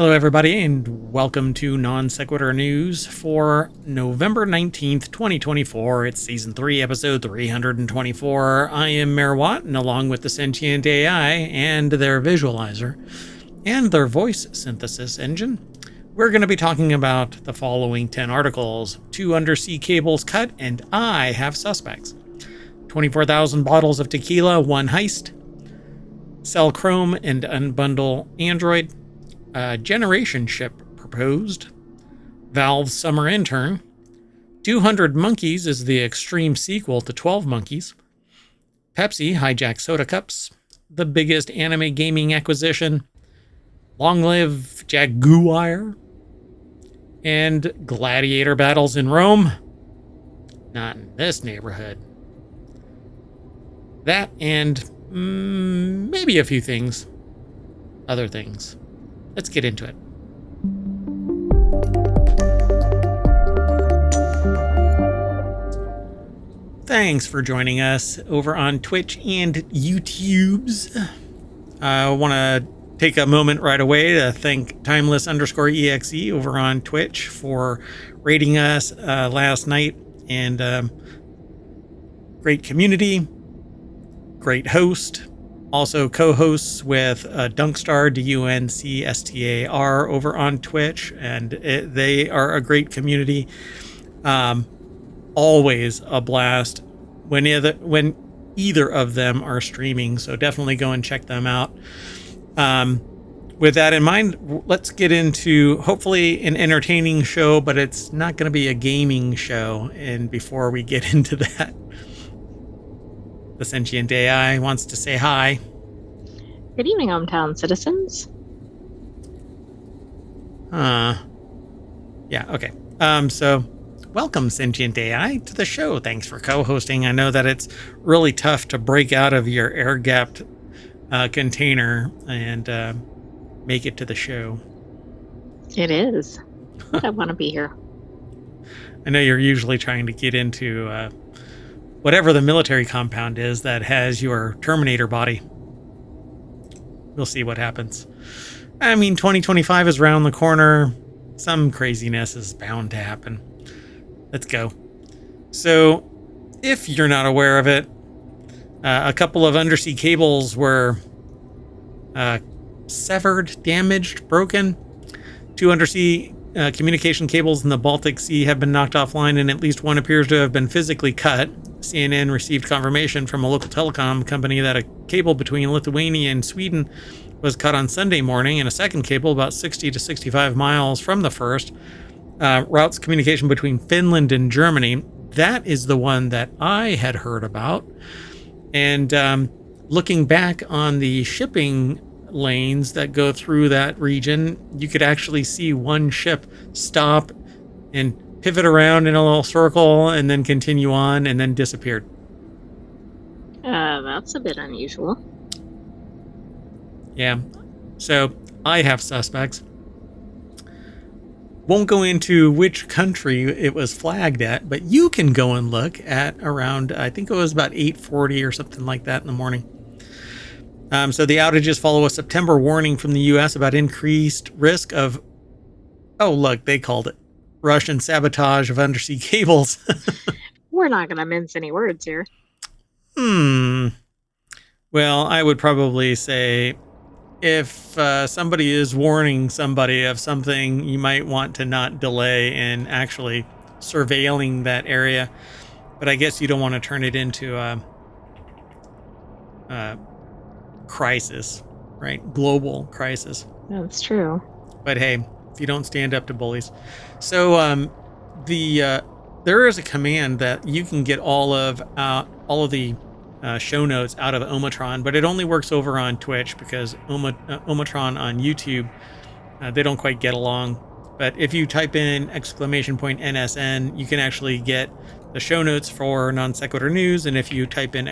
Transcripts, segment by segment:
Hello, everybody, and welcome to Non Sequitur News for November 19th, 2024. It's Season 3, Episode 324. I am Mayor Watt, and along with the sentient AI and their visualizer and their voice synthesis engine, we're going to be talking about the following 10 articles: 2 Undersea Cables Cut, and I Have Suspects; 24,000 bottles of tequila, 1 heist; sell Chrome and unbundle Android; generation ship proposed; Valve's summer intern; 200 Monkeys is the extreme sequel to 12 Monkeys; Pepsi hijacked soda cups; the biggest anime gaming acquisition; long live Jaguar; and Gladiator battles in Rome. Not in this neighborhood. That and maybe a few things. Other things. Let's get into it. Thanks for joining us over on Twitch and YouTubes. I want to take a moment right away to thank Timeless_EXE over on Twitch for rating us last night. And great community, great host. Also co-hosts with Dunkstar, DUNCSTAR, over on Twitch, and they are a great community. Always a blast when either of them are streaming, so definitely go and check them out. With that in mind, let's get into hopefully an entertaining show, but it's not going to be a gaming show. And before we get into that, the sentient AI wants to say hi. Good evening, ohmTown citizens. Yeah, okay. So welcome, sentient AI, to the show. Thanks for co-hosting. I know that it's really tough to break out of your air-gapped container and make it to the show. It is. I want to be here. I know you're usually trying to get into whatever the military compound is that has your Terminator body. We'll see what happens. I mean, 2025 is around the corner. Some craziness is bound to happen. Let's go. So, if you're not aware of it, a couple of undersea cables were severed, damaged, broken. 2 undersea communication cables in the Baltic Sea have been knocked offline, and at least one appears to have been physically cut. CNN received confirmation from a local telecom company that a cable between Lithuania and Sweden was cut on Sunday morning, and a second cable about 60 to 65 miles from the first routes communication between Finland and Germany. That is the one that I had heard about. And looking back on the shipping lanes that go through that region, you could actually see one ship stop and pivot around in a little circle and then continue on and then disappeared. That's a bit unusual. Yeah. So I have suspects. Won't go into which country it was flagged at, but you can go and look at around, I think it was about 8:40 or something like that in the morning. So the outages follow a September warning from the U.S. about increased risk of, oh, look, they called it Russian sabotage of undersea cables. We're not going to mince any words here. Well, I would probably say if somebody is warning somebody of something, you might want to not delay in actually surveilling that area. But I guess you don't want to turn it into a crisis, right? Global crisis. That's true. But hey, if you don't stand up to bullies. So there is a command that you can get all of the show notes out of ohmTown, but it only works over on Twitch because ohmTown on YouTube, they don't quite get along. But if you type in !NSN, you can actually get the show notes for Non Sequitur News, and if you type in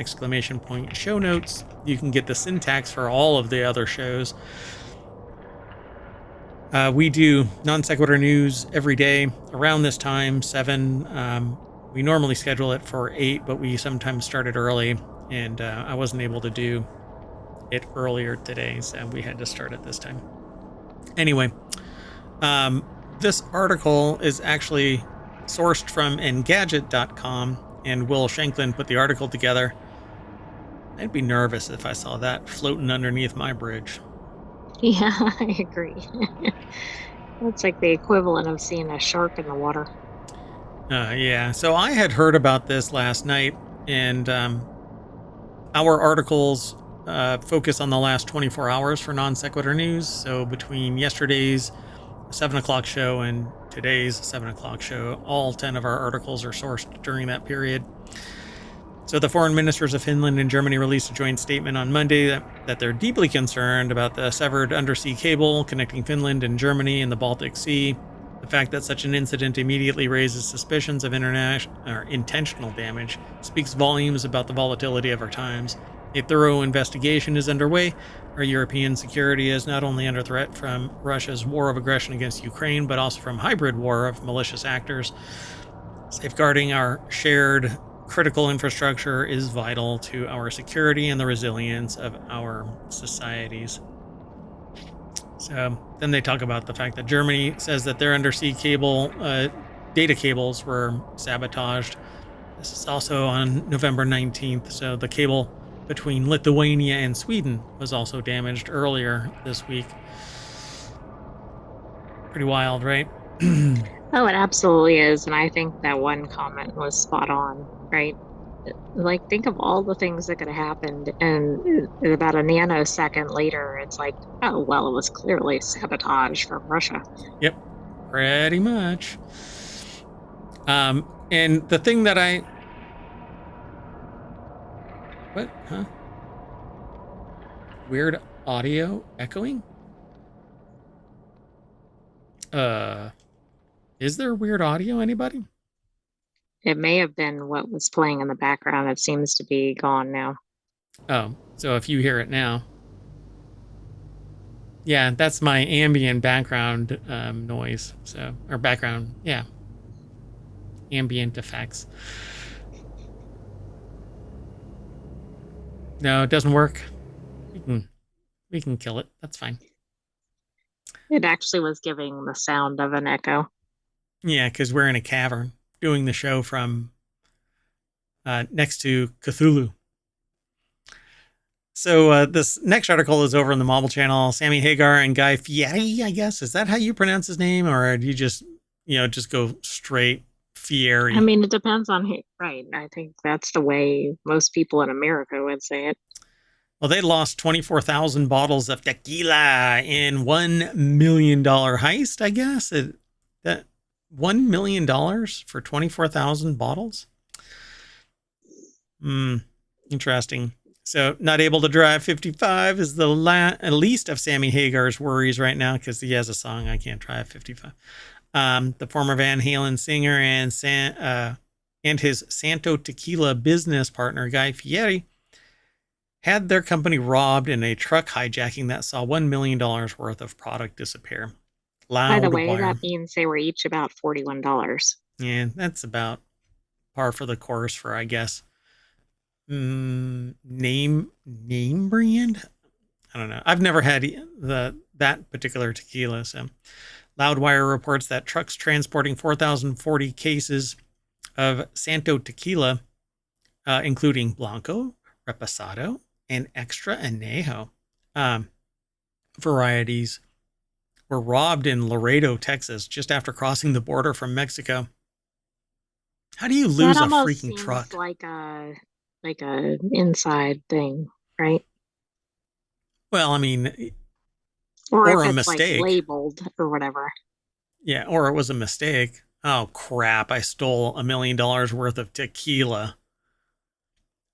!show notes, you can get the syntax for all of the other shows. We do Non Sequitur News every day around this time, 7. We normally schedule it for 8, but we sometimes start it early, and I wasn't able to do it earlier today, so we had to start at this time. Anyway, this article is actually sourced from Engadget.com, and Will Shanklin put the article together. I'd be nervous if I saw that floating underneath my bridge. Yeah, I agree. That's like the equivalent of seeing a shark in the water. Yeah, so I had heard about this last night, and our articles focus on the last 24 hours for Non Sequitur News. So between yesterday's 7 o'clock show and today's 7 o'clock show, all 10 of our articles are sourced during that period. So the foreign ministers of Finland and Germany released a joint statement on Monday that they're deeply concerned about the severed undersea cable connecting Finland and Germany in the Baltic Sea. The fact that such an incident immediately raises suspicions of intentional damage speaks volumes about the volatility of our times. A thorough investigation is underway. Our European security is not only under threat from Russia's war of aggression against Ukraine, but also from hybrid war of malicious actors. Safeguarding our shared critical infrastructure is vital to our security and the resilience of our societies. So then they talk about the fact that Germany says that their undersea cable data cables were sabotaged. This is also on November 19th. So the cable between Lithuania and Sweden was also damaged earlier this week. Pretty wild, right? Oh, it absolutely is. And I think that one comment was spot on, right? Like, think of all the things that could have happened. And about a nanosecond later, it's like, oh, well, it was clearly sabotage from Russia. Yep, pretty much. And the thing that what? Huh? Weird audio echoing? Is there weird audio, anybody? It may have been what was playing in the background. It seems to be gone now. Oh, so if you hear it now. Yeah, that's my ambient background noise. So, or background, yeah. Ambient effects. No, it doesn't work. We can kill it. That's fine. It actually was giving the sound of an echo. Yeah, because we're in a cavern doing the show from next to Cthulhu. So this next article is over on the Mobile Channel. Sammy Hagar and Guy Fieri, I guess. Is that how you pronounce his name? Or do you just go straight Fieri? I mean, it depends on who, right? I think that's the way most people in America would say it. Well, they lost 24,000 bottles of tequila in $1 million heist, I guess. That $1 million for 24,000 bottles? Interesting. So, not able to drive 55 is the least of Sammy Hagar's worries right now because he has a song, I Can't Drive 55. The former Van Halen singer and his Santo Tequila business partner, Guy Fieri, had their company robbed in a truck hijacking that saw $1 million worth of product disappear. By the way, that means they were each about $41. Yeah, that's about par for the course for, I guess, name brand. I don't know. I've never had that particular tequila. So, Loudwire reports that trucks transporting 4,040 cases of Santo Tequila, including Blanco, Reposado, and Extra Añejo varieties, were robbed in Laredo, Texas, just after crossing the border from Mexico. How do you lose a freaking truck? Like a inside thing, right? Well, I mean, or a if it's mistake, like labeled or whatever. Yeah, or it was a mistake. Oh crap! I stole $1 million worth of tequila.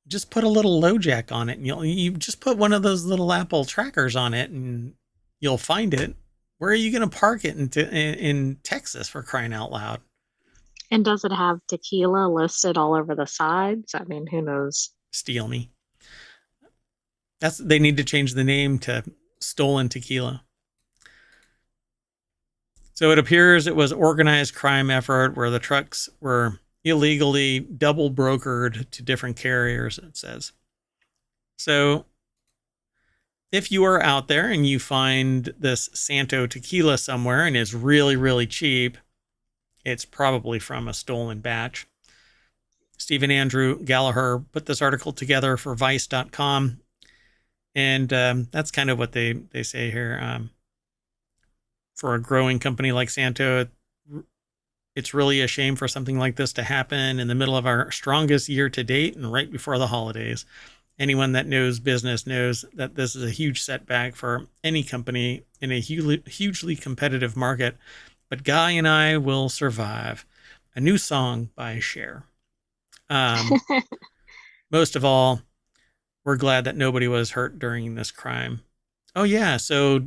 Just put a little LoJack on it, and you just put one of those little Apple trackers on it, and you'll find it. Where are you going to park it in Texas, for crying out loud? And does it have tequila listed all over the sides? I mean, who knows? Steal me. They need to change the name to Stolen Tequila. So it appears it was organized crime effort where the trucks were illegally double brokered to different carriers, it says. So if you are out there and you find this Santo tequila somewhere and is really, really cheap, it's probably from a stolen batch. Stephen Andrew Gallagher put this article together for Vice.com. And that's kind of what they say here. For a growing company like Santo, it's really a shame for something like this to happen in the middle of our strongest year to date and right before the holidays. Anyone that knows business knows that this is a huge setback for any company in a hugely competitive market. But Guy and I will survive. A new song by Cher. Most of all, we're glad that nobody was hurt during this crime. Oh, yeah. So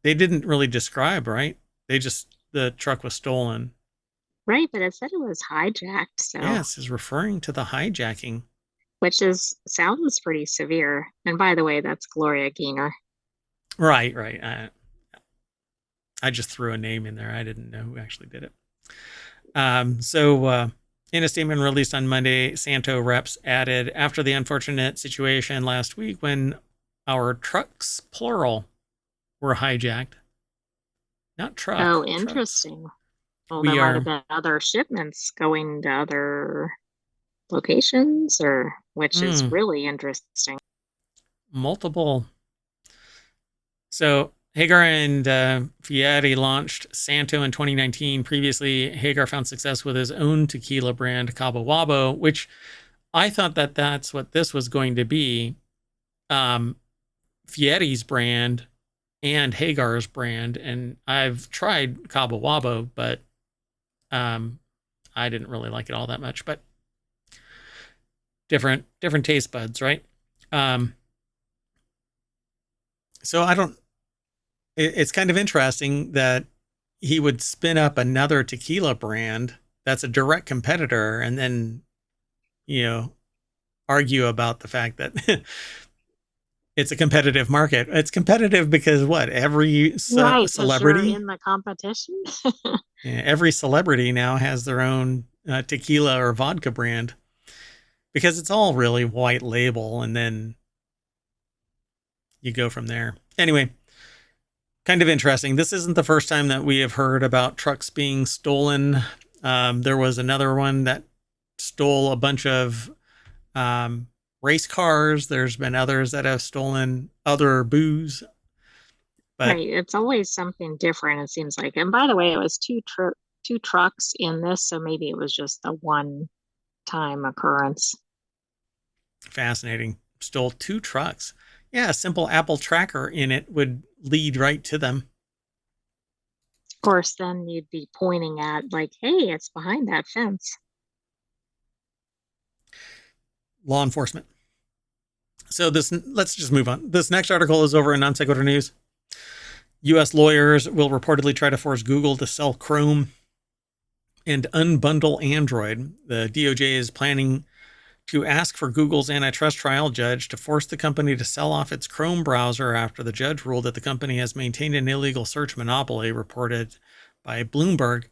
they didn't really describe, right? The truck was stolen. Right, but it said it was hijacked, so Yes, is referring to the hijacking. which is sounds pretty severe. And by the way, that's Gloria Gaynor. Right. I just threw a name in there. I didn't know who actually did it. In a statement released on Monday, Santo reps added, after the unfortunate situation last week when our trucks, plural, were hijacked. Not truck. Oh, trucks. interesting. Well, there might have been other shipments going to other locations, which is really interesting. Multiple. So Hagar and Fieri launched Santo in 2019. Previously, Hagar found success with his own tequila brand, Cabo Wabo, which I thought that that's what this was going to be. Fieri's brand and Hagar's brand. And I've tried Cabo Wabo, but I didn't really like it all that much. But different taste buds, right? So I don't... It's kind of interesting that he would spin up another tequila brand that's a direct competitor and then, argue about the fact that it's a competitive market. It's competitive because what? Every celebrity in the competition. Every celebrity now has their own tequila or vodka brand because it's all really white label, and then you go from there. Anyway, kind of interesting. This isn't the first time that we have heard about trucks being stolen. There was another one that stole a bunch of race cars. There's been others that have stolen other booze. But right. It's always something different, it seems like. And by the way, it was two trucks in this, so maybe it was just a one-time occurrence. Fascinating. Stole 2 trucks. Yeah, a simple Apple tracker in it would lead right to them. Of course, then you'd be pointing at, like, hey, it's behind that fence. Law enforcement. So let's just move on. This next article is over in Non Sequitur News. U.S. lawyers will reportedly try to force Google to sell Chrome and unbundle Android. The DOJ is planning to ask for Google's antitrust trial judge to force the company to sell off its Chrome browser after the judge ruled that the company has maintained an illegal search monopoly, reported by Bloomberg.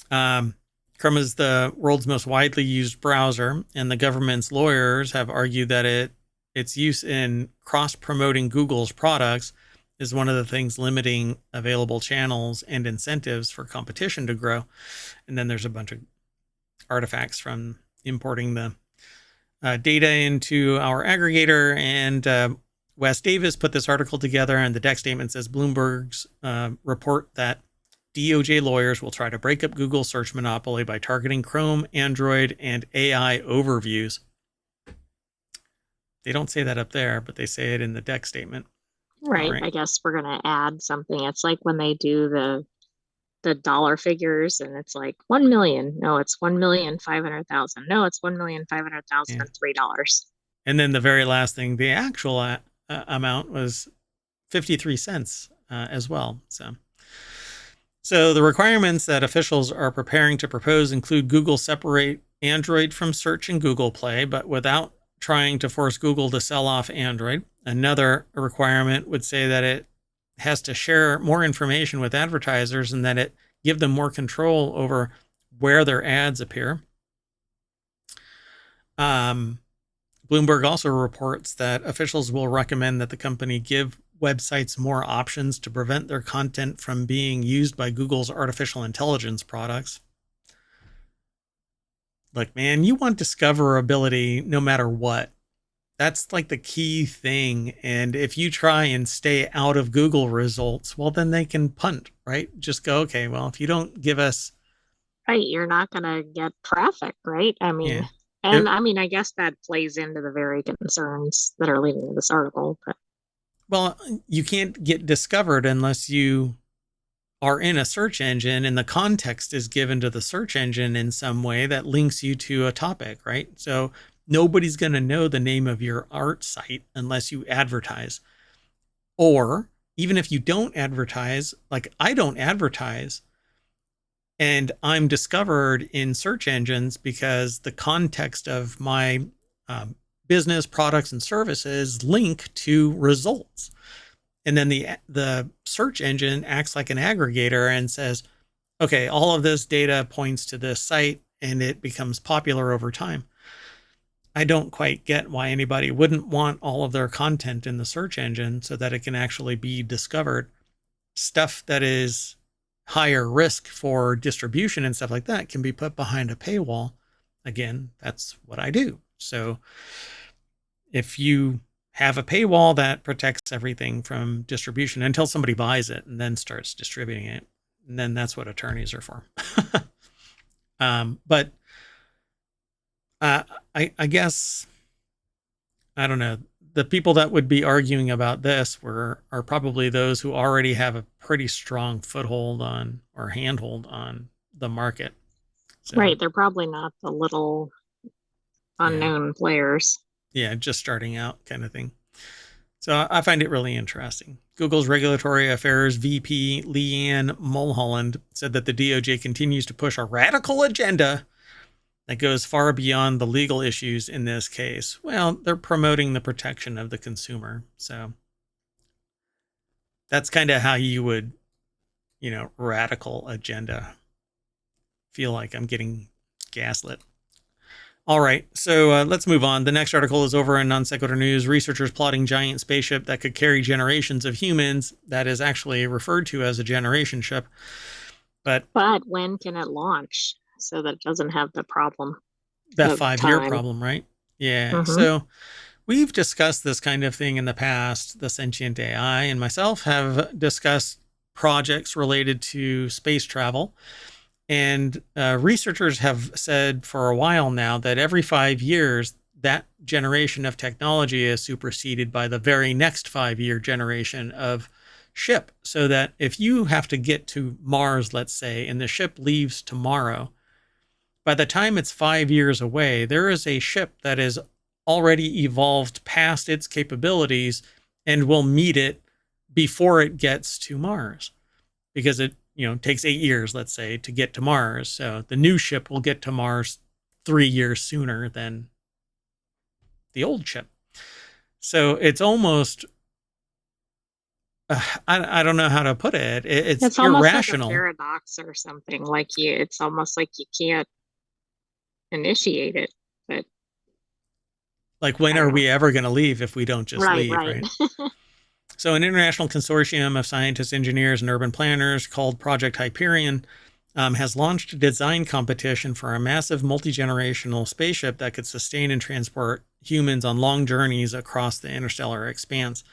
Chrome is the world's most widely used browser, and the government's lawyers have argued that its use in cross-promoting Google's products is one of the things limiting available channels and incentives for competition to grow. And then there's a bunch of artifacts from importing the data into our aggregator. And Wes Davis put this article together, and the deck statement says Bloomberg's report that DOJ lawyers will try to break up Google's search monopoly by targeting Chrome, Android, and AI overviews. They don't say that up there, but they say it in the deck statement. Right. I guess we're going to add something. It's like when they do the dollar figures and it's like 1 million. No, it's 1,500,000. No, it's 1,500,000 and $3. And then the very last thing, the actual amount was 53 cents as well. So the requirements that officials are preparing to propose include Google separate Android from search in Google Play, but without trying to force Google to sell off Android. Another requirement would say that it has to share more information with advertisers and that it give them more control over where their ads appear. Bloomberg Bloomberg also reports that officials will recommend that the company give websites more options to prevent their content from being used by Google's artificial intelligence products. Look, man, you want discoverability no matter what. That's like the key thing. And if you try and stay out of Google results, well, then they can punt, right? Just go, okay, well, if you don't give us, Right, you're not going to get traffic, right? I mean, yeah, and if, I mean, I guess that plays into the very concerns that are leading to this article. But well, you can't get discovered unless you are in a search engine and the context is given to the search engine in some way that links you to a topic, right? So nobody's going to know the name of your art site unless you advertise. Or even if you don't advertise, like I don't advertise, and I'm discovered in search engines because the context of my business, products, and services link to results. And then the search engine acts like an aggregator and says, okay, all of this data points to this site, and it becomes popular over time. I don't quite get why anybody wouldn't want all of their content in the search engine so that it can actually be discovered. Stuff that is higher risk for distribution and stuff like that can be put behind a paywall. Again, that's what I do. So if you have a paywall, that protects everything from distribution until somebody buys it and then starts distributing it. And then that's what attorneys are for. But I guess, I don't know. The people that would be arguing about this are probably those who already have a pretty strong foothold on or handhold on the market. So, right, they're probably not the little yeah, unknown players. yeah, just starting out kind of thing. So I find it really interesting. Google's Regulatory Affairs VP Leanne Mulholland said that the DOJ continues to push a radical agenda that goes far beyond the legal issues in this case. Well, they're promoting the protection of the consumer. So that's kind of how you would, radical agenda. Feel like I'm getting gaslit. All right, so let's move on. The next article is over in Non Sequitur News. Researchers plotting giant spaceship that could carry generations of humans. That is actually referred to as a generation ship. But when can it launch so that it doesn't have the problem that of 5-year time? problem, right? Yeah. Mm-hmm. So we've discussed this kind of thing in the past. The Sentient AI and myself have discussed projects related to space travel. And researchers have said for a while now that every 5 years, that generation of technology is superseded by the very next 5-year generation of ship. So that if you have to get to Mars, let's say, and the ship leaves tomorrow, by the time it's 5 years away, there is a ship that is already evolved past its capabilities and will meet it before it gets to Mars, because it takes 8 years, let's say, to get to Mars. So the new ship will get to Mars 3 years sooner than the old ship. So it's almost, I don't know how to put it. It's It's almost like a irrational. paradox or something. It's almost like you can't initiate it, but Like, when I are don't know. we ever going to leave if we don't just Right, leave, right. right? So an international consortium of scientists, engineers, and urban planners called Project Hyperion has launched a design competition for a massive multi-generational spaceship that could sustain and transport humans on long journeys across the interstellar expanse.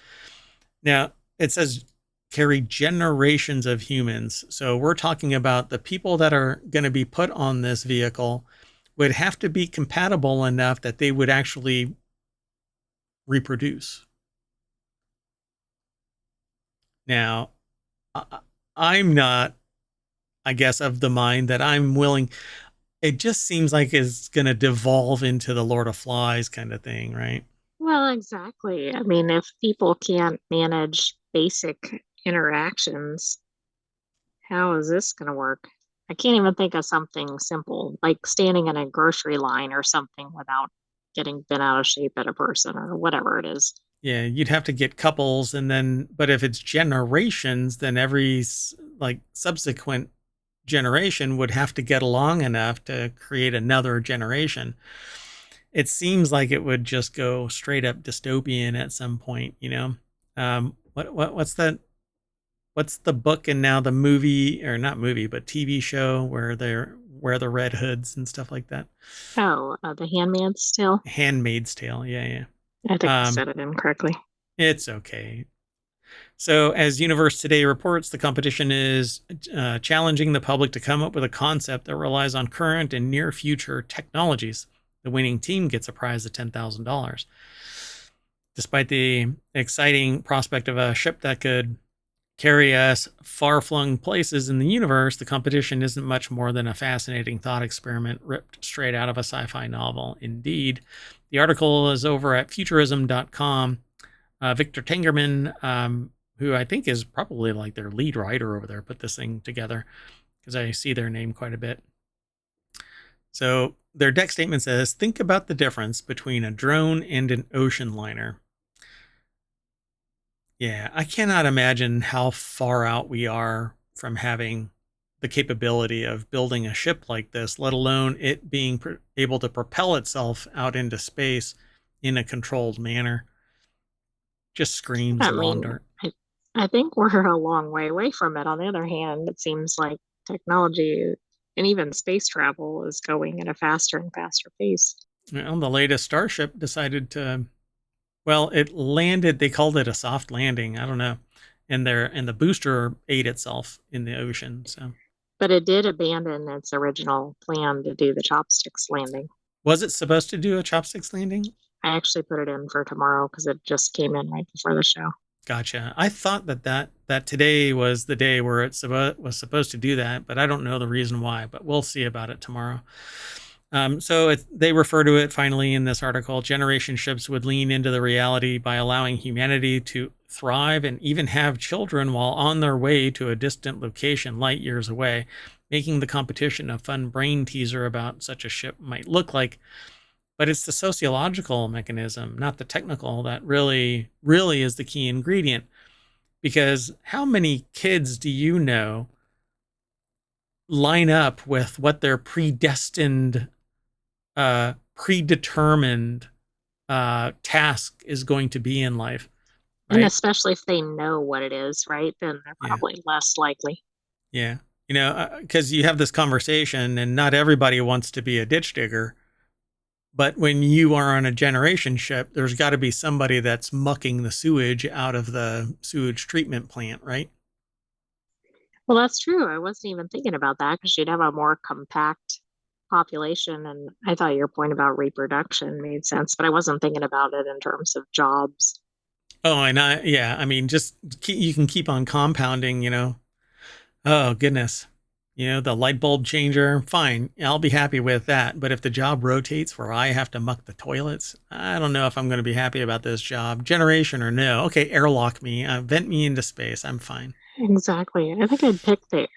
Now, it says carry generations of humans. So we're talking about the people that are going to be put on this vehicle would have to be compatible enough that they would actually reproduce. Now, I'm not, I guess, of the mind that I'm willing. It just seems like it's going to devolve into the Lord of Flies kind of thing, right? Well, exactly. I mean, if people can't manage basic interactions, how is this going to work? I can't even think of something simple like standing in a grocery line or something without getting bent out of shape at a person or whatever it is. Yeah, you'd have to get couples, and then, but if it's generations, then every like subsequent generation would have to get along enough to create another generation. it seems like it would just go straight up dystopian at some point, you know. What's that? What's the book and now the movie, or not movie, but TV show where they're wear the red hoods and stuff like that? Oh, The Handmaid's Tale. Handmaid's Tale. Yeah, yeah. I think I Um, said it incorrectly. it's okay. So, as Universe Today reports, the competition is challenging the public to come up with a concept that relies on current and near future technologies. The winning team gets a prize of $10,000. Despite the exciting prospect of a ship that could carry us far-flung places in the universe, the competition isn't much more than a fascinating thought experiment ripped straight out of a sci-fi novel. Indeed, the article is over at futurism.com. Victor Tengerman, who I think is probably like their lead writer over there, put this thing together because I see their name quite a bit. So their deck statement says, think about the difference between a drone and an ocean liner. Yeah, I cannot imagine how far out we are from having the capability of building a ship like this, let alone it being able to propel itself out into space in a controlled manner. Just screams I lawn mean, dart. I think we're a long way away from it. On the other hand, it seems like technology and even space travel is going at a faster and faster pace. Well, the latest Starship decided to, well, it landed, they called it a soft landing. I don't know. And the booster ate itself in the ocean. So But it did abandon its original plan to do the chopsticks landing. was it supposed to do a chopsticks landing? I actually put it in for tomorrow because it just came in right before the show. Gotcha. I thought that today was the day where it was supposed to do that, but I don't know the reason why. But we'll see about it tomorrow. So they refer to it finally in this article. Generation ships would lean into the reality by allowing humanity to thrive and even have children while on their way to a distant location light years away, making the competition a fun brain teaser about such a ship might look like. But it's the sociological mechanism, not the technical, that really, really is the key ingredient. Because how many kids do you know line up with what their predetermined task is going to be in life, And right? especially if they know what it is, right? Then they're Yeah, probably less likely. yeah. You know, because you have this conversation, and not everybody wants to be a ditch digger. But when you are on a generation ship, there's got to be somebody that's mucking the sewage out of the sewage treatment plant, right? Well, that's true. I wasn't even thinking about that because you'd have a more compact population. And I thought your point about reproduction made sense, but I wasn't thinking about it in terms of jobs. Oh, and yeah, I mean, you can keep on compounding, you know. Oh, goodness. You know, the light bulb changer, fine. I'll be happy with that. But if the job rotates where I have to muck the toilets, I don't know if I'm going to be happy about this job. Generation or no. Okay, airlock me, vent me into space. I'm fine. Exactly. I think I'd pick the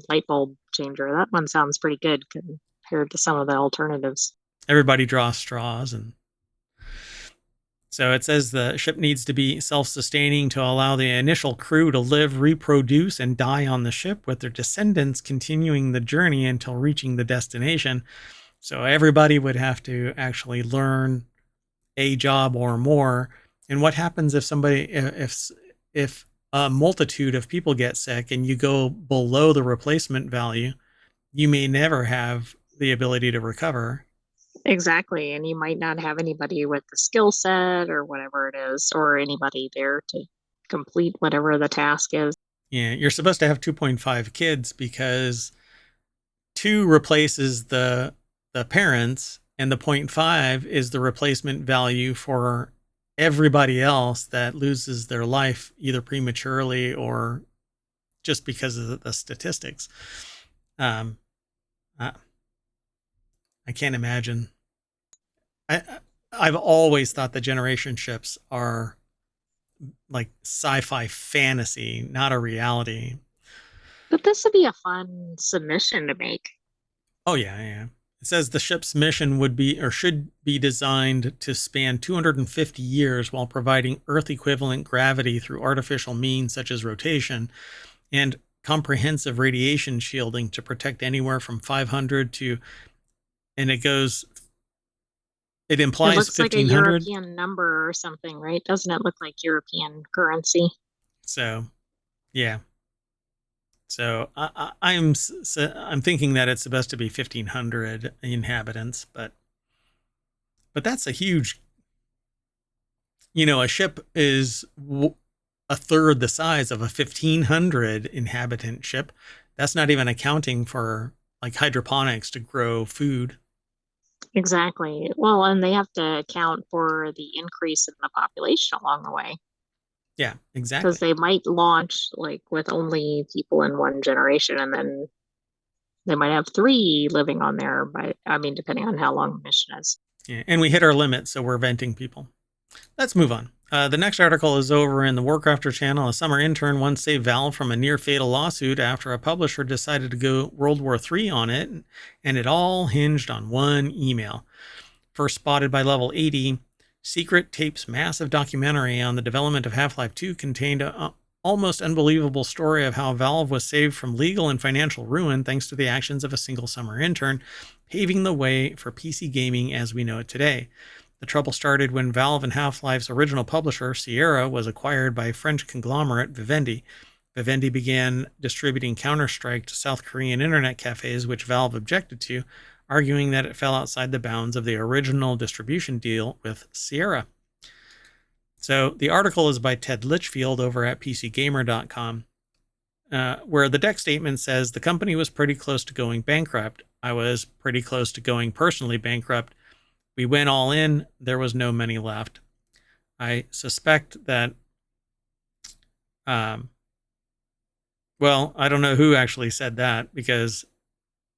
light bulb changer. That one sounds pretty good compared to some of the alternatives. Everybody draws straws. And so it says the ship needs to be self-sustaining to allow the initial crew to live, reproduce, and die on the ship, with their descendants continuing the journey until reaching the destination. So everybody would have to actually learn a job or more. And what happens if if a multitude of people get sick and you go below the replacement value, you may never have the ability to recover. Exactly. And you might not have anybody with the skill set or whatever it is, or anybody there to complete whatever the task is. Yeah, you're supposed to have 2.5 kids because 2 replaces the parents, and the point 0.5 is the replacement value for everybody else that loses their life either prematurely or just because of the statistics. Um, I, I can't imagine. I I've always thought the generation ships are like sci-fi fantasy, not a reality. But this would be a fun submission to make. Oh yeah, yeah. It says the ship's mission would be or should be designed to span 250 years while providing Earth equivalent gravity through artificial means such as rotation and comprehensive radiation shielding to protect anywhere from 500 to, and it goes It It implies looks like a 1,500. European number or something, right? Doesn't it look like European currency? So, yeah. So I'm thinking that it's supposed to be 1,500 inhabitants, but that's a huge. A ship is a third the size of a 1,500 inhabitant ship. That's not even accounting for like hydroponics to grow food. Exactly. Well, and they have to account for the increase in the population along the way Yeah, because exactly. they might launch like with only people in one generation and then they might have three living on there, but I mean, depending on how long the mission is. Yeah, and we hit our limit, so we're venting people. Let's move on. The next article is over in the WarCrafters channel. A summer intern once saved Valve from a near fatal lawsuit after a publisher decided to go World War III on it, and it all hinged on one email. First spotted by Level 80, Secret Tape's massive documentary on the development of Half-Life 2 contained an almost unbelievable story of how Valve was saved from legal and financial ruin thanks to the actions of a single summer intern, paving the way for PC gaming as we know it today. The trouble started when Valve and Half-Life's original publisher, Sierra, was acquired by French conglomerate Vivendi. Vivendi began distributing Counter-Strike to South Korean internet cafes, which Valve objected to, arguing that it fell outside the bounds of the original distribution deal with Sierra. So the article is by Ted Litchfield over at PCGamer.com, where the deck statement says the company was pretty close to going bankrupt. I was pretty close to going personally bankrupt. We went all in. There was no money left. I suspect that, well, I don't know who actually said that because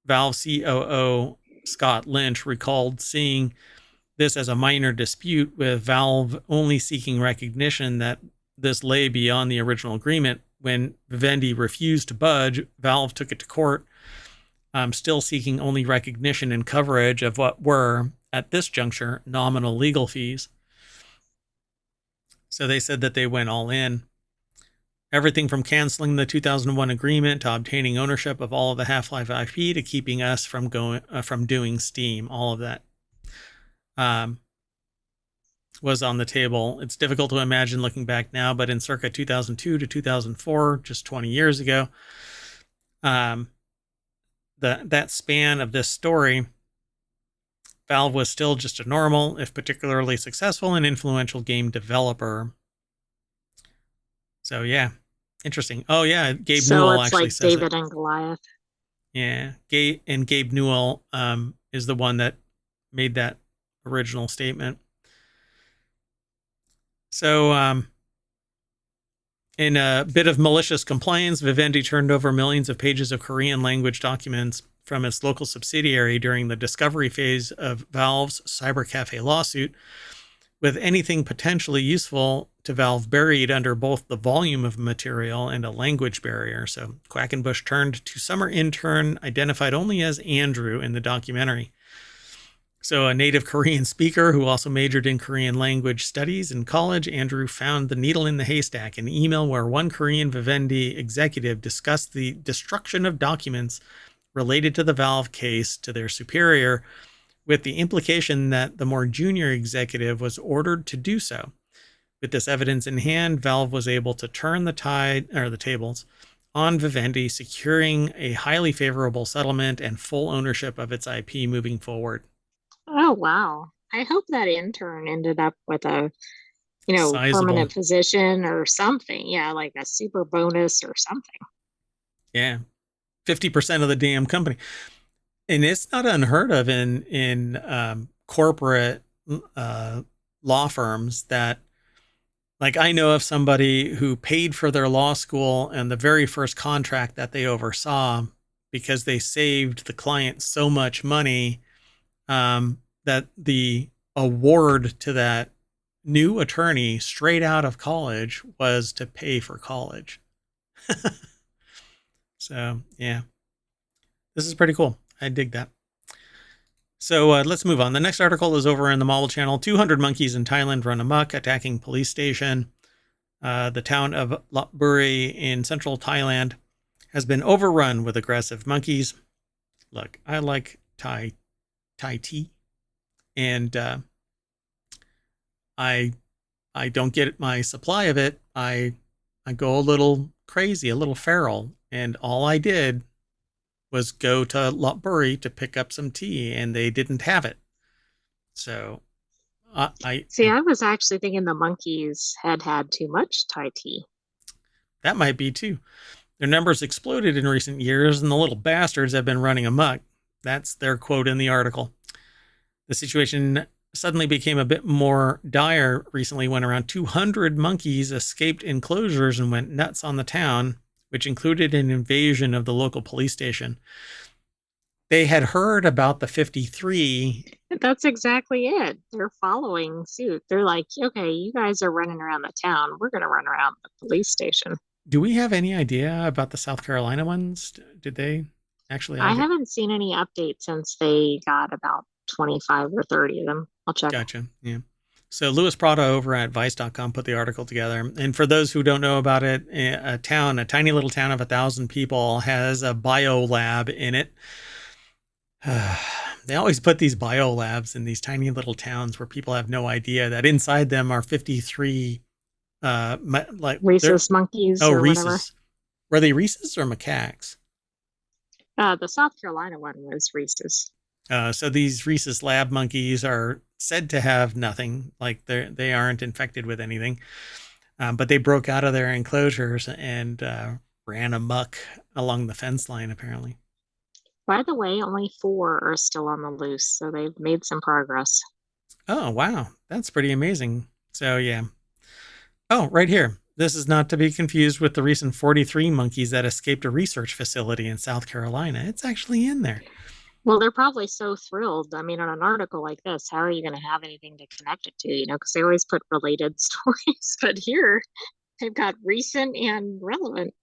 Valve COO Scott Lynch recalled seeing this as a minor dispute, with Valve only seeking recognition that this lay beyond the original agreement. When Vivendi refused to budge, Valve took it to court, still seeking only recognition and coverage of what were, at this juncture, nominal legal fees. So they said that they went all in. Everything from canceling the 2001 agreement to obtaining ownership of all of the Half-Life IP to keeping us from doing Steam, all of that was on the table. It's difficult to imagine looking back now, but in circa 2002 to 2004, just 20 years ago, that span of this story, Valve was still just a normal, if particularly successful and influential game developer. So yeah, interesting. Oh yeah, Gabe So Newell it's actually like says it. David and Goliath. Yeah, Gabe Newell is the one that made that original statement. So in a bit of malicious compliance, Vivendi turned over millions of pages of Korean language documents from its local subsidiary during the discovery phase of Valve's cybercafe lawsuit, with anything potentially useful to Valve buried under both the volume of material and a language barrier. So Quackenbush turned to summer intern, identified only as Andrew in the documentary. So a native Korean speaker who also majored in Korean language studies in college, Andrew found the needle in the haystack, an email where one Korean Vivendi executive discussed the destruction of documents related to the Valve case to their superior, with the implication that the more junior executive was ordered to do so. With this evidence in hand, Valve was able to turn the tables on Vivendi, securing a highly favorable settlement and full ownership of its IP moving forward. Oh, wow. I hope that intern ended up with a, Sizable. permanent position or something. Yeah, like a super bonus or something. Yeah. 50% of the damn company. And it's not unheard of in corporate law firms that, like, I know of somebody who paid for their law school and the very first contract that they oversaw, because they saved the client so much money, that the award to that new attorney straight out of college was to pay for college. So, yeah, this is pretty cool. I dig that. So let's move on. The next article is over in the Marvel channel. 200 monkeys in Thailand run amok, attacking police station. The town of Lopburi in central Thailand has been overrun with aggressive monkeys. Look, I like Thai tea. And I I don't get my supply of it. I go a little crazy, a little feral, and all I did was go to Lopburi to pick up some tea, and they didn't have it. So See, I was actually thinking the monkeys had had too much Thai tea. that might be too. Their numbers exploded in recent years, and the little bastards have been running amok. That's their quote in the article. The situation suddenly became a bit more dire recently when around 200 monkeys escaped enclosures and went nuts on the town, which included an invasion of the local police station. They had heard about the 53. That's exactly it. They're following suit. They're like, okay, you guys are running around the town. We're going to run around the police station. Do we have any idea about the South Carolina ones? Did they actually all I get? haven't seen any updates since they got about 25 or 30 of them. I'll check. Gotcha. Yeah. So Louis Prado over at Vice.com put the article together. And for those who don't know about it, a tiny little town of 1,000 people has a bio lab in it. They always put these bio labs in these tiny little towns where people have no idea that inside them are 53 like Rhesus monkeys or whatever. Rhesus. Were they Rhesus or macaques? The South Carolina one was Rhesus. So these Rhesus lab monkeys are said to have nothing, like they aren't infected with anything, but they broke out of their enclosures and ran amok along the fence line, apparently. By the way, only 4 are still on the loose, so they've made some progress. Oh, wow. That's pretty amazing. So, yeah. Oh, right here. This is not to be confused with the recent 43 monkeys that escaped a research facility in South Carolina. It's actually in there. Well, they're probably so thrilled. I mean, on an article like this, how are you going to have anything to connect it to? Because they always put related stories, but here they've got recent and relevant.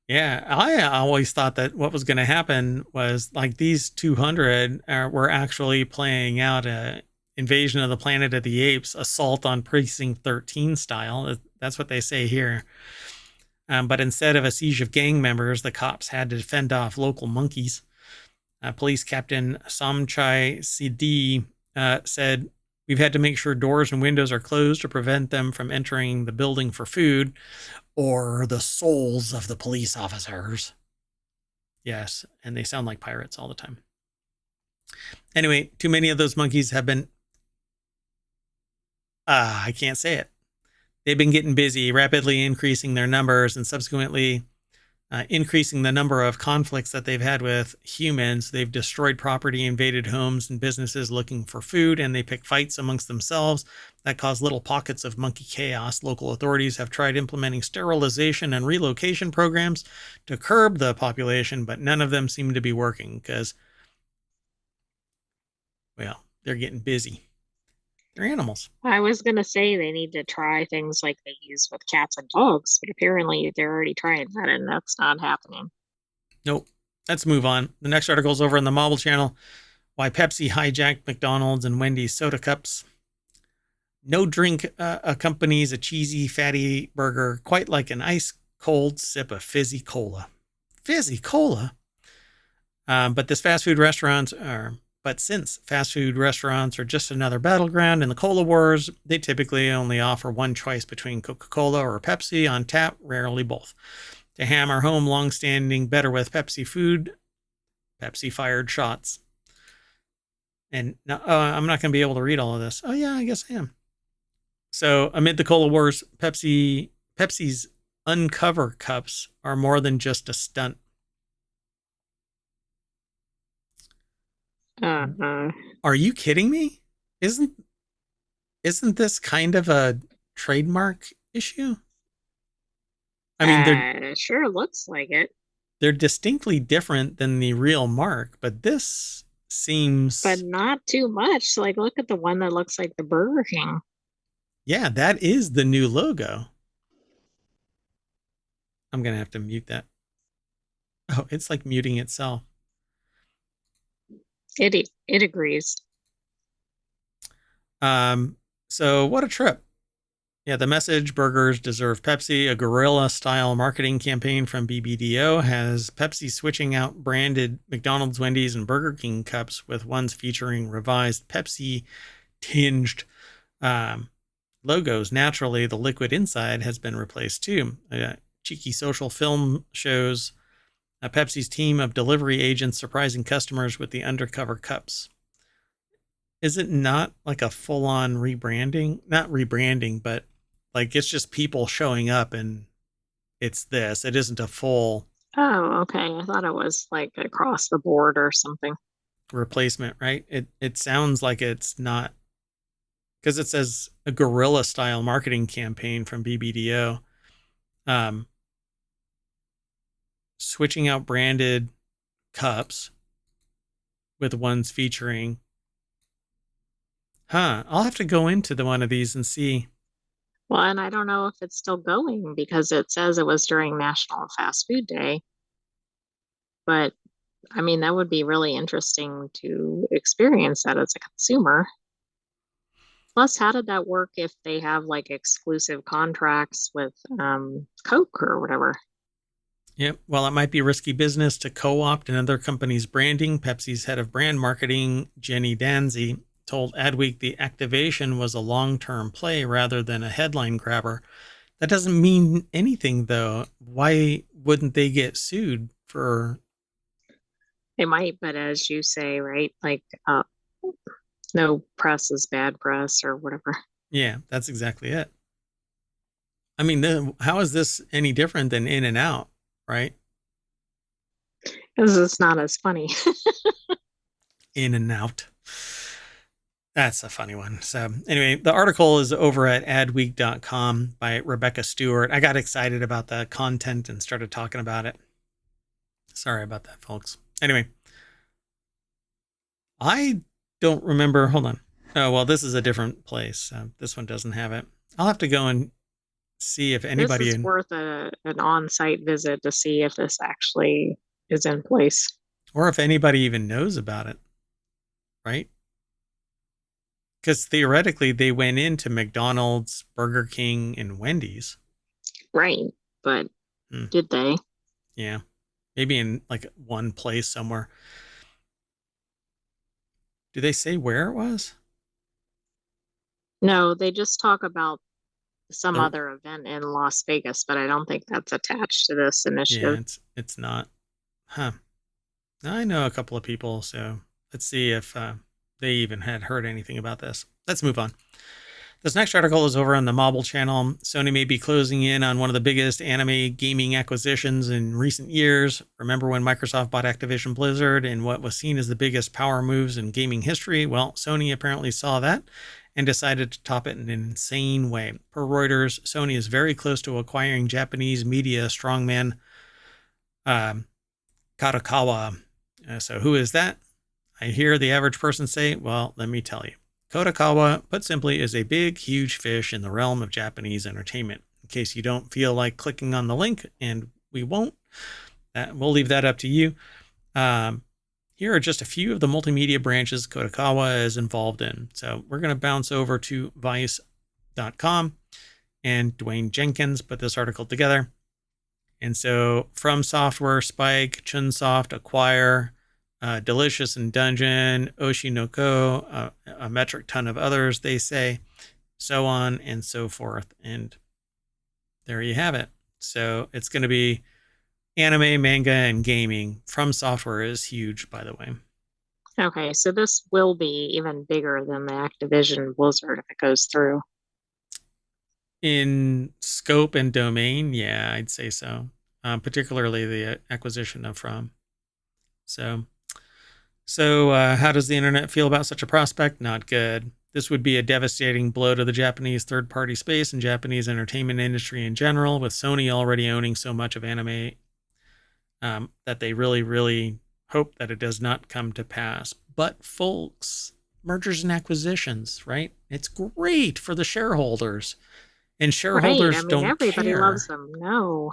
Yeah, I always thought that what was going to happen was like these 200 were actually playing out a Invasion of the Planet of the Apes assault on Precinct 13 style. That's what they say here. But instead of a siege of gang members, the cops had to fend off local monkeys. Police Captain Somchai Sidi said, "We've had to make sure doors and windows are closed to prevent them from entering the building for food or the souls of the police officers." Yes, and they sound like pirates all the time. Anyway, too many of those monkeys have been... I can't say it. They've been getting busy, rapidly increasing their numbers and subsequently increasing the number of conflicts that they've had with humans. They've destroyed property, invaded homes and businesses looking for food, and they pick fights amongst themselves that cause little pockets of monkey chaos. Local authorities have tried implementing sterilization and relocation programs to curb the population, but none of them seem to be working because, well, they're getting busy. They're animals. I was going to say they need to try things like they use with cats and dogs, but apparently they're already trying that and that's not happening. Nope. Let's move on. The next article is over on the Mobile channel. Why Pepsi hijacked McDonald's and Wendy's soda cups. No drink accompanies a cheesy, fatty burger quite like an ice cold sip of fizzy cola. Fizzy cola? But since fast food restaurants are just another battleground in the cola wars, they typically only offer one choice between Coca-Cola or Pepsi on tap, rarely both. To hammer home long-standing better with Pepsi food, Pepsi fired shots. And now, I'm not going to be able to read all of this. Oh yeah, I guess I am. So amid the cola wars, Pepsi's Uncover cups are more than just a stunt. Are you kidding me? Isn't this kind of a trademark issue? I mean, it sure looks like it. They're distinctly different than the real mark, but this seems... But not too much. Like, look at the one that looks like the Burger King. Yeah, that is the new logo. I'm going to have to mute that. Oh, it's like muting itself. It agrees. So what a trip. Yeah, the message, burgers deserve Pepsi, a guerrilla-style marketing campaign from BBDO, has Pepsi switching out branded McDonald's, Wendy's, and Burger King cups with ones featuring revised Pepsi-tinged logos. Naturally, the liquid inside has been replaced too. Cheeky social film shows Pepsi's team of delivery agents surprising customers with the undercover cups. Is it not like a full-on rebranding? Not rebranding, but like it's just people showing up and it's this. It isn't a full Oh, okay. I thought it was like across the board or something. replacement, right? It sounds like it's not, because it says a guerrilla style marketing campaign from BBDO. Um, Switching out branded cups with ones featuring. I'll have to go into the one of these and see. Well, and I don't know if it's still going because it says it was during National Fast Food Day, but I mean, that would be really interesting to experience that as a consumer. Plus, how did that work if they have like exclusive contracts with Coke or whatever? Yep. While it might be risky business to co-opt another company's branding, Pepsi's head of brand marketing, Jenny Danzy, told Adweek the activation was a long-term play rather than a headline grabber. That doesn't mean anything, though. Why wouldn't they get sued for? They might, but as you say, right? Like, no press is bad press or whatever. Yeah, that's exactly it. I mean, how is this any different than In and Out, right? Because it's not as funny. In and Out. That's a funny one. So, anyway, the article is over at adweek.com by Rebecca Stewart. I got excited about the content and started talking about it. Sorry about that, folks. Anyway, I don't remember. Hold on. Oh, well, this is a different place. This one doesn't have it. I'll have to go and see if This anybody is in, worth an on-site visit to see if this actually is in place. or if anybody even knows about it, right? Because theoretically, they went into McDonald's, Burger King, and Wendy's. Right. But Hmm. did they? Yeah. Maybe in like one place somewhere. Do they say where it was? No, they just talk about some The, other event in Las Vegas, but I don't think that's attached to this yeah, initiative. it's not. Huh. I know a couple of people, so let's see if they even had heard anything about this. Let's move on. This next article is over on the Mobile channel. Sony may be closing in on one of the biggest anime gaming acquisitions in recent years. Remember when Microsoft bought Activision Blizzard in what was seen as the biggest power moves in gaming history? Well, Sony apparently saw that and decided to top it in an insane way. Per Reuters, Sony is very close to acquiring Japanese media strongman Kadokawa. So who is that? I hear the average person say, well, let me tell you. Kadokawa, put simply, is a big, huge fish in the realm of Japanese entertainment. In case you don't feel like clicking on the link, and we won't, we'll leave that up to you. Here are just a few of the multimedia branches Kadokawa is involved in. So we're going to bounce over to Vice.com, and Dwayne Jenkins put this article together. And so From Software, Spike, Chunsoft, Acquire, Delicious and Dungeon, Oshinoko, a metric ton of others, they say, so on and so forth. And there you have it. So it's going to be anime, manga, and gaming. From Software is huge, by the way. Okay, so this will be even bigger than the Activision Blizzard if it goes through. In scope and domain, yeah, I'd say so. Particularly the acquisition of From. So how does the internet feel about such a prospect? Not good. This would be a devastating blow to the Japanese third-party space and Japanese entertainment industry in general, with Sony already owning so much of anime that they really, really hope that it does not come to pass. But folks, mergers and acquisitions, right? It's great for the shareholders. And Right. I shareholders mean, don't everybody loves care. them. No.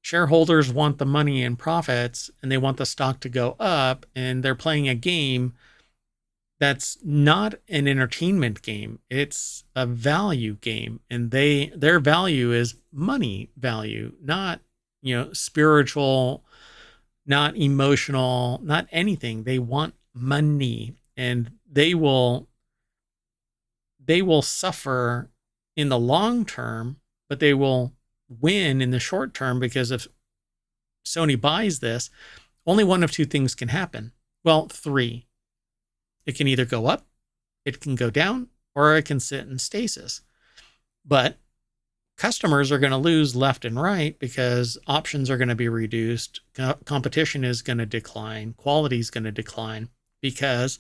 Shareholders want the money and profits, and they want the stock to go up, and they're playing a game that's not an entertainment game. It's a value game, and their value is money value, not, spiritual, not emotional, not anything. They want money, and they they will suffer in the long term, but they will win in the short term, because if Sony buys this, only one of two things can happen. Well, three. It can either go up, it can go down, or it can sit in stasis. But customers are going to lose left and right because options are going to be reduced. Competition is going to decline. Quality is going to decline because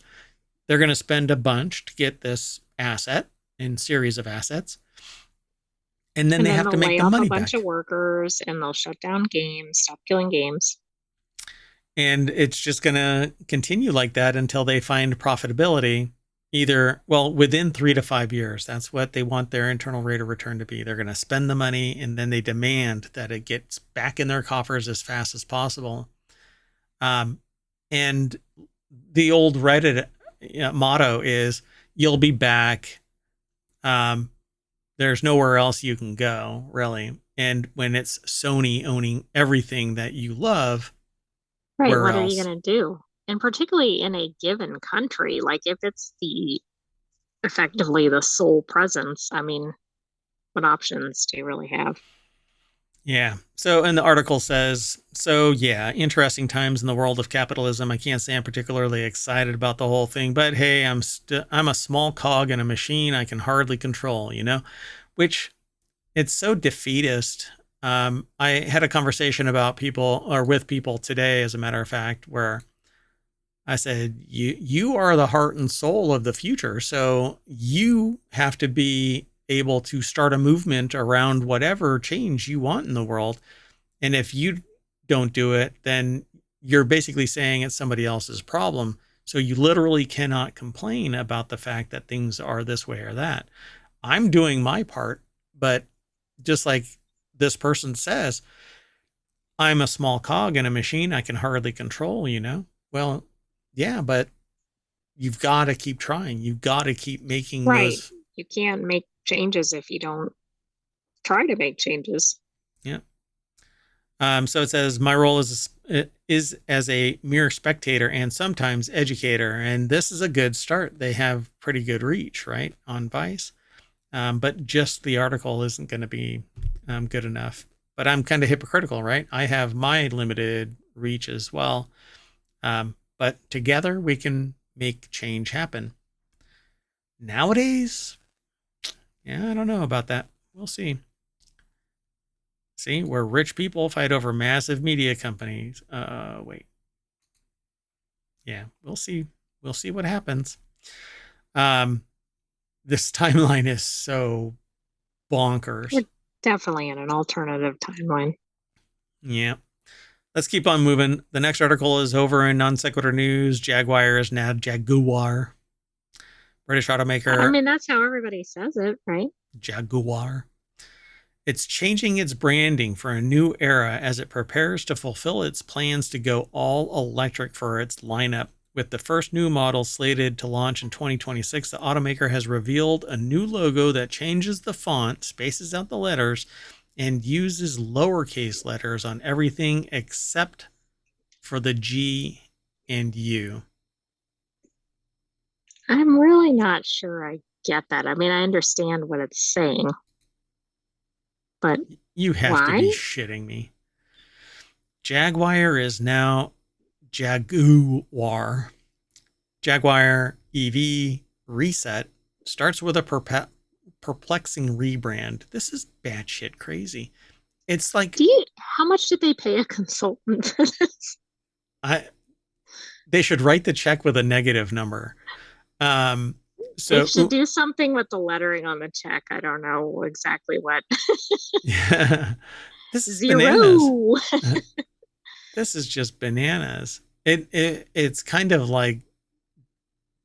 they're going to spend a bunch to get this asset and series of assets. And then they have to make the money back. And then they'll lay off a bunch of workers, and they'll shut down games, stop killing games. And it's just going to continue like that until they find profitability. Either, well, within 3 to 5 years, that's what they want their internal rate of return to be. They're going to spend the money, and then they demand that it gets back in their coffers as fast as possible. And the old Reddit motto is, you'll be back. There's nowhere else you can go, really. And when it's Sony owning everything that you love, right, what else are you going to do? And particularly in a given country, like if it's effectively the sole presence, I mean, what options do you really have? Yeah. So, and the article says, so yeah, interesting times in the world of capitalism. I can't say I'm particularly excited about the whole thing, but hey, I'm a small cog in a machine I can hardly control, which it's so defeatist. I had a conversation with people today, as a matter of fact, where I said, you are the heart and soul of the future. So you have to be able to start a movement around whatever change you want in the world. And if you don't do it, then you're basically saying it's somebody else's problem. So you literally cannot complain about the fact that things are this way or that. I'm doing my part, but just like this person says, I'm a small cog in a machine I can hardly control, Well, yeah, but you've got to keep trying. You've got to keep making those. You can't make changes if you don't try to make changes. Yeah. So it says, my role is as a mere spectator and sometimes educator. And this is a good start. They have pretty good reach, right, on Vice. But just the article isn't going to be good enough. But I'm kind of hypocritical, right? I have my limited reach as well. But together we can make change happen. Nowadays, yeah, I don't know about that. We'll see. See, where rich people fight over massive media companies. Wait. Yeah, we'll see. We'll see what happens. This timeline is so bonkers. We're definitely in an alternative timeline. Yeah. Let's keep on moving. The next article is over in Non Sequitur News. Jaguar is now Jaguar. British automaker. I mean, that's how everybody says it, right? Jaguar. It's changing its branding for a new era as it prepares to fulfill its plans to go all electric for its lineup. With the first new model slated to launch in 2026, the automaker has revealed a new logo that changes the font, spaces out the letters, and uses lowercase letters on everything except for the G and U. I'm really not sure I get that. I mean, I understand what it's saying, but you have to be shitting me. Jaguar is now Jaguar. Jaguar EV reset starts with a perplexing rebrand. This is batshit crazy. It's like, how much did they pay a consultant for this? They should write the check with a negative number. So they should do something with the lettering on the check. I don't know exactly what. Yeah, this is 0. bananas. This is just bananas. It's kind of like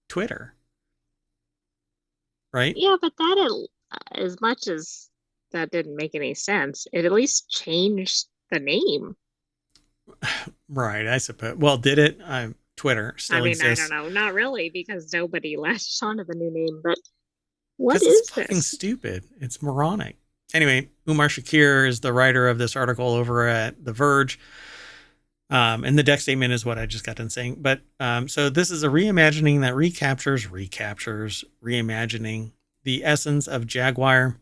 Twitter, right? Yeah, but that, as much as that didn't make any sense, it at least changed the name. Right, I suppose. Well, did it? Twitter still exists. I don't know. Not really, because nobody latched onto the new name. But what is it's fucking stupid. It's moronic. Anyway, Umar Shakir is the writer of this article over at The Verge. And the deck statement is what I just got done saying. But so this is a reimagining that recaptures reimagining the essence of Jaguar,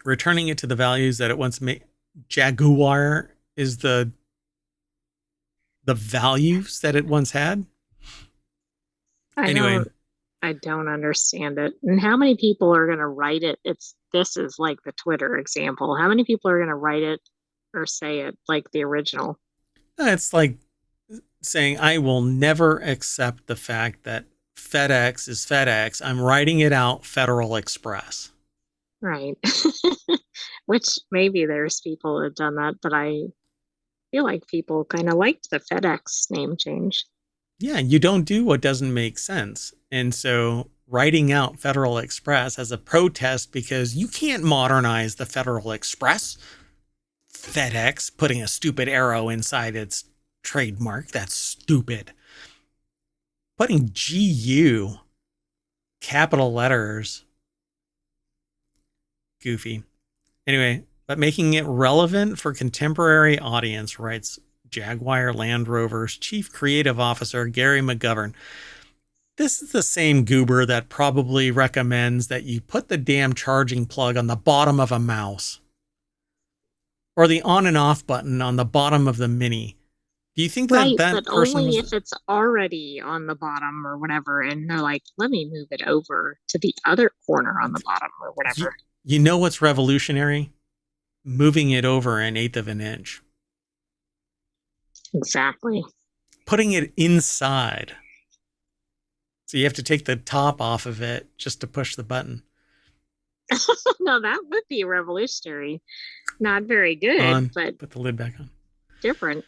returning it to the values that it once made. Jaguar is the values that it once had. I Anyway, don't I don't understand it. And how many people are going to write it? This is like the Twitter example. How many people are going to write it or say it like the original? it's like saying, I will never accept the fact that FedEx is FedEx. I'm writing it out Federal Express. Right. Which maybe there's people who have done that, but I feel like people kind of liked the FedEx name change. Yeah, you don't do what doesn't make sense. And so writing out Federal Express as a protest because you can't modernize the Federal Express. FedEx putting a stupid arrow inside its trademark. That's stupid. Putting GU capital letters. Goofy. Anyway, but making it relevant for contemporary audience, writes Jaguar Land Rover's Chief Creative Officer, Gary McGovern. This is the same goober that probably recommends that you put the damn charging plug on the bottom of a mouse or the on and off button on the bottom of the Mini. Do you think that Right, but that person only was... if it's already on the bottom or whatever. And they're like, let me move it over to the other corner on the bottom or You, whatever. you know what's revolutionary? Moving it over an eighth of an inch. Exactly. Putting it inside. So you have to take the top off of it just to push the button. No, that would be revolutionary. Not very good, On, but put the lid back on. different.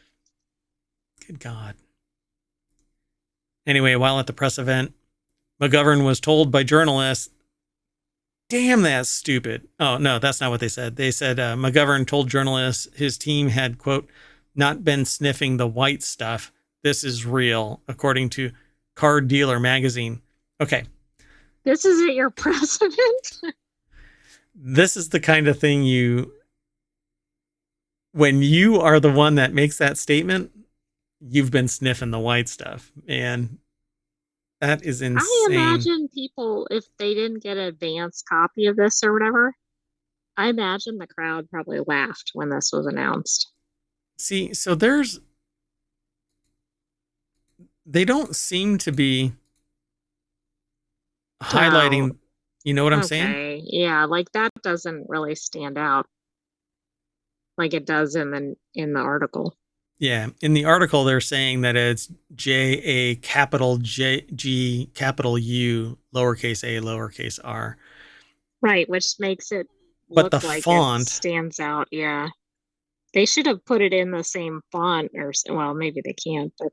Good God. Anyway, while at the press event, McGovern was told by journalists, damn, that's stupid. Oh, no, that's not what they said. They said McGovern told journalists his team had, quote, not been sniffing the white stuff. This is real, according to Car Dealer magazine. Okay. This isn't your president? This is the kind of thing when you are the one that makes that statement, you've been sniffing the white stuff. And that is I insane. imagine people, if they didn't get an advance copy of this or whatever, I imagine the crowd probably laughed when this was announced. See, so they don't seem to be Oh, highlighting, you know what I'm saying? okay. Yeah, like that doesn't really stand out like it does in the article. Yeah. In the article, they're saying that it's JA capital J G capital U lowercase a lowercase r. Right, which makes it But look the like it font, stands out. Yeah. They should have put it in the same font or well, maybe they can't, but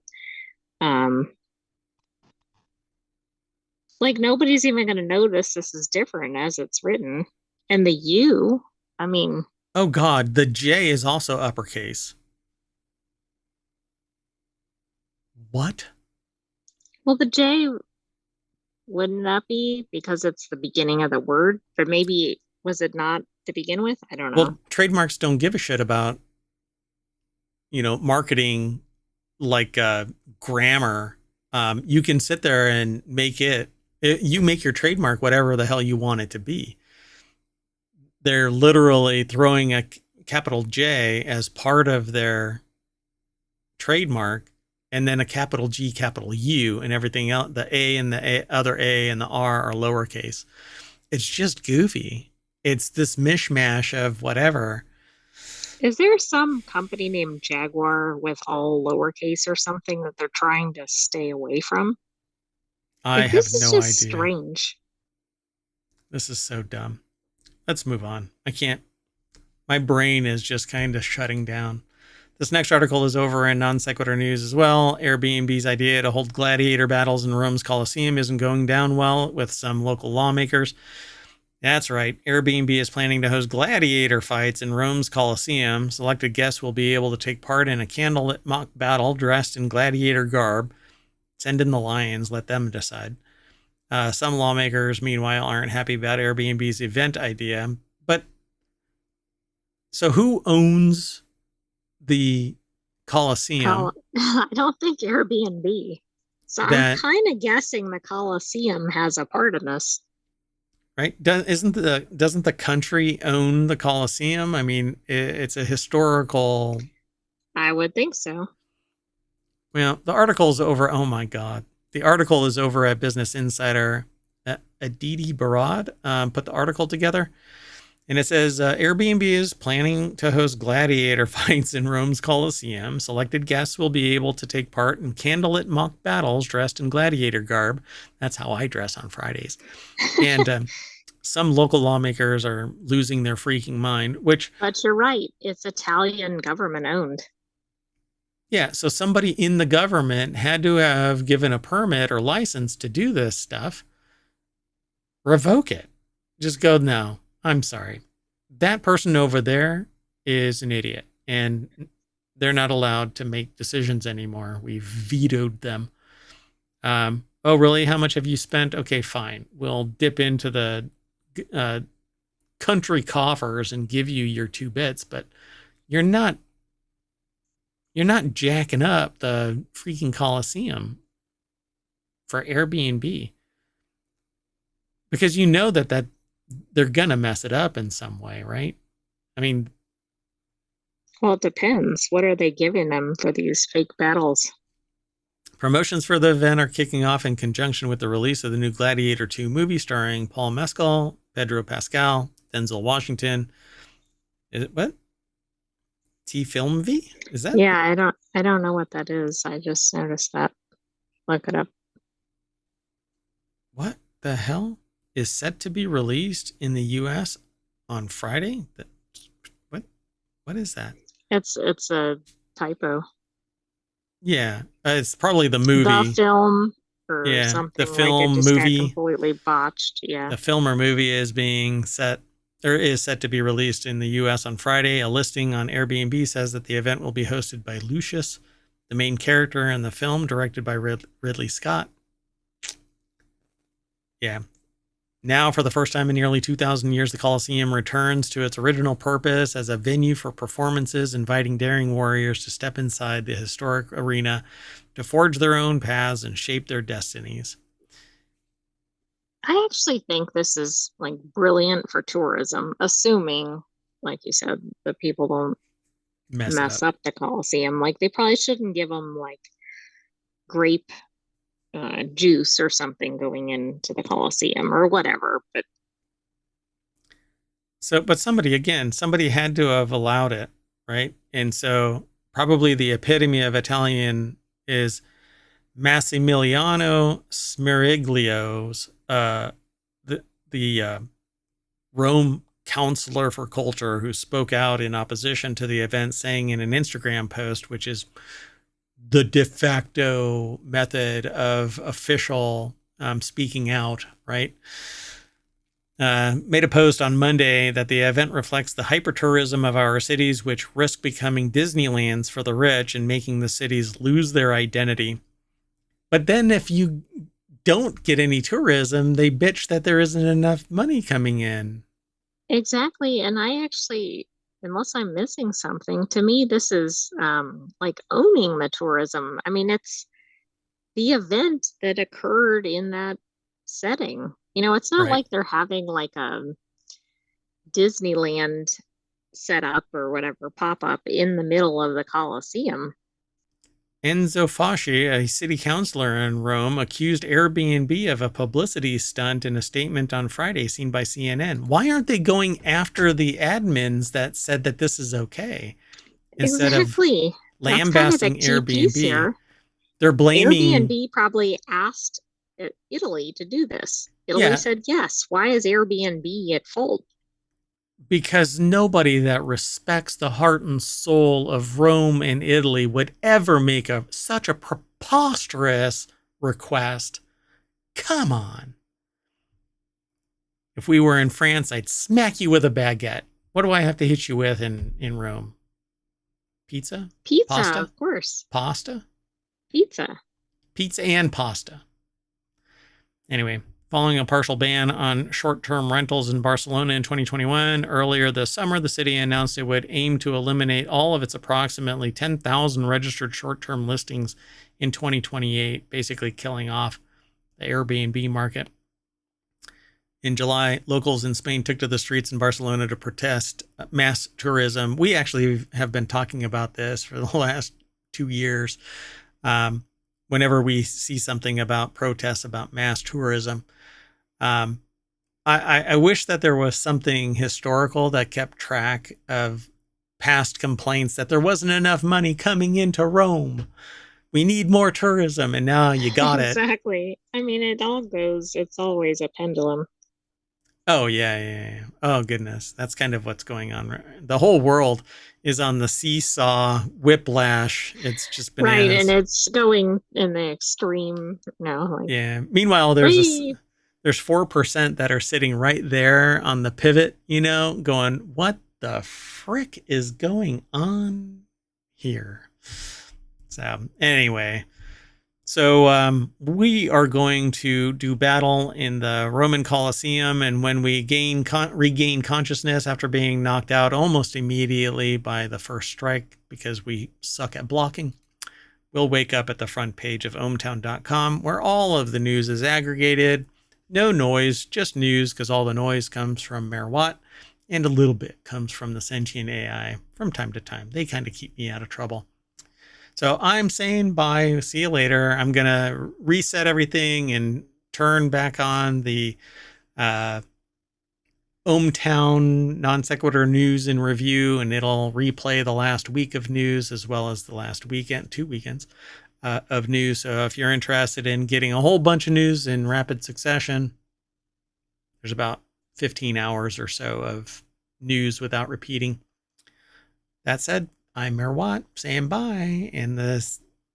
um like nobody's even going to notice this is different as it's written. And the U, I mean, oh God, the J is also uppercase. What? well, the J wouldn't that be because it's the beginning of the word? But maybe was it not to begin with? I don't know. Well, trademarks don't give a shit about, marketing like grammar. You can sit there and you make your trademark whatever the hell you want it to be. They're literally throwing a capital J as part of their trademark and then a capital G, capital U, and everything else. The A and the other A and the R are lowercase. It's just goofy. It's this mishmash of whatever. Is there some company named Jaguar with all lowercase or something that they're trying to stay away from? I Like have this is no just idea. strange. This is so dumb. Let's move on. I can't. My brain is just kind of shutting down. This next article is over in Non Sequitur News as well. Airbnb's idea to hold gladiator battles in Rome's Colosseum isn't going down well with some local lawmakers. That's right. Airbnb is planning to host gladiator fights in Rome's Colosseum. Selected guests will be able to take part in a candlelit mock battle dressed in gladiator garb. Send in the lions, let them decide. Some lawmakers, meanwhile, aren't happy about Airbnb's event idea. But so who owns the Colosseum I don't think Airbnb. So I'm that kind of guessing the Colosseum has a part in this. right? Doesn't the country own the Colosseum? I mean, it's a historical. I would think so. Well, the article's over. Oh my God, the article is over at Business Insider. Aditi Barad put the article together. And it says Airbnb is planning to host gladiator fights in Rome's Colosseum. Selected guests will be able to take part in candlelit mock battles dressed in gladiator garb. That's how I dress on Fridays. And some local lawmakers are losing their freaking mind, which. But you're right. It's Italian government owned. Yeah, so somebody in the government had to have given a permit or license to do this stuff. Revoke it. Just go, no, I'm sorry. That person over there is an idiot, and they're not allowed to make decisions anymore. We've vetoed them. Oh, really? How much have you spent? Okay, fine. We'll dip into the country coffers and give you your 2 bits, but you're not jacking up the freaking Coliseum for Airbnb, because you know that they're gonna mess it up in some way, right? I mean, Well, it depends. What are they giving them for these fake battles? promotions for the event are kicking off in conjunction with the release of the new Gladiator 2 movie starring Paul Mescal, Pedro Pascal, Denzel Washington. Is it what? T-Film V? Is that? Yeah, I don't know what that is. I just noticed that. Look it up. What the hell is set to be released in the US on Friday? What? What is that? It's a typo. Yeah, it's probably the The movie. film or Yeah, the something like it film just got movie. completely botched. Yeah. The film or movie is being set or is set to be released in the US on Friday. A listing on Airbnb says that the event will be hosted by Lucius, the main character in the film, directed by Ridley Scott. Yeah. Now, for the first time in nearly 2,000 years, the Colosseum returns to its original purpose as a venue for performances, inviting daring warriors to step inside the historic arena to forge their own paths and shape their destinies. I actually think this is like brilliant for tourism, assuming, like you said, the people don't Mess it mess up. up the Coliseum. Like they probably shouldn't give them like grape juice or something going into the Coliseum or whatever. But So, but somebody had to have allowed it, right? And so, probably the epitome of Italian is Massimiliano Smeriglio's, the Rome counselor for culture, who spoke out in opposition to the event, saying in an Instagram post, which is the de facto method of official speaking out, right? Made a post on Monday that the event reflects the hypertourism of our cities, which risk becoming Disneylands for the rich and making the cities lose their identity. But then if you don't get any tourism, they bitch that there isn't enough money coming in. exactly. And I actually, unless I'm missing something, to me, this is like owning the tourism. I mean, it's the event that occurred in that setting. You know, it's not Right. like they're having like a Disneyland set up or whatever pop up in the middle of the Coliseum. Enzo Fasci, a city councilor in Rome, accused Airbnb of a publicity stunt in a statement on Friday seen by CNN. Why aren't they going after the admins that said that this is okay instead of Exactly. That's kind of the lambasting key piece Airbnb? here. They're blaming, Airbnb probably asked Italy to do this. Italy yeah, said yes. Why is Airbnb at fault? because nobody that respects the heart and soul of Rome and Italy would ever make such a preposterous request. Come on. If we were in France, I'd smack you with a baguette. What do I have to hit you with in Rome? Pizza? Pizza, Pasta? of course. Pasta? Pizza. Pizza and pasta. Anyway, following a partial ban on short-term rentals in Barcelona in 2021, earlier this summer, the city announced it would aim to eliminate all of its approximately 10,000 registered short-term listings in 2028, basically killing off the Airbnb market. In July, locals in Spain took to the streets in Barcelona to protest mass tourism. We actually have been talking about this for the last 2 years. Whenever we see something about protests about mass tourism, I wish that there was something historical that kept track of past complaints that there wasn't enough money coming into Rome. We need more tourism, and now you got it. Exactly. I mean, it's always a pendulum. Oh, yeah. Oh, goodness. That's kind of what's going on. The whole world is on the seesaw whiplash. It's just Right, and bananas. it's going in the extreme, like, Yeah. Meanwhile, whee! there's 4% that are sitting right there on the pivot, going, what the frick is going on here? So anyway, we are going to do battle in the Roman Colosseum, and when we regain consciousness after being knocked out almost immediately by the first strike because we suck at blocking, we'll wake up at the front page of ohmTown.com, where all of the news is aggregated. No noise, just news, because all the noise comes from Mayor Watt, and a little bit comes from the sentient AI from time to time. They kind of keep me out of trouble. So I'm saying bye. See you later. I'm going to reset everything and turn back on the ohmTown Non Sequitur news and review, and it'll replay the last week of news as well as the last weekend, 2 weekends of news. So if you're interested in getting a whole bunch of news in rapid succession, there's about 15 hours or so of news without repeating. That said, I'm Mayor Watt saying bye, and the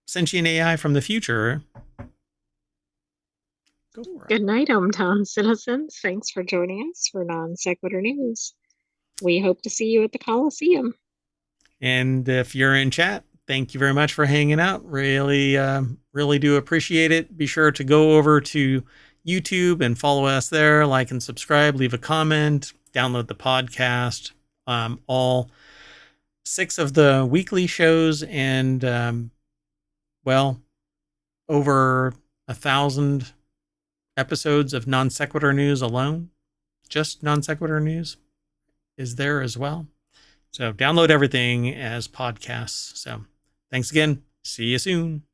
sentient AI from the future. Go for it. Good night, hometown citizens. Thanks for joining us for Non Sequitur News. We hope to see you at the Coliseum. And if you're in chat, thank you very much for hanging out. Really do appreciate it. Be sure to go over to YouTube and follow us there, like and subscribe, leave a comment, download the podcast. All 6 of the weekly shows and, over 1,000 episodes of Non Sequitur News alone. Just Non Sequitur News is there as well. So download everything as podcasts. So thanks again. See you soon.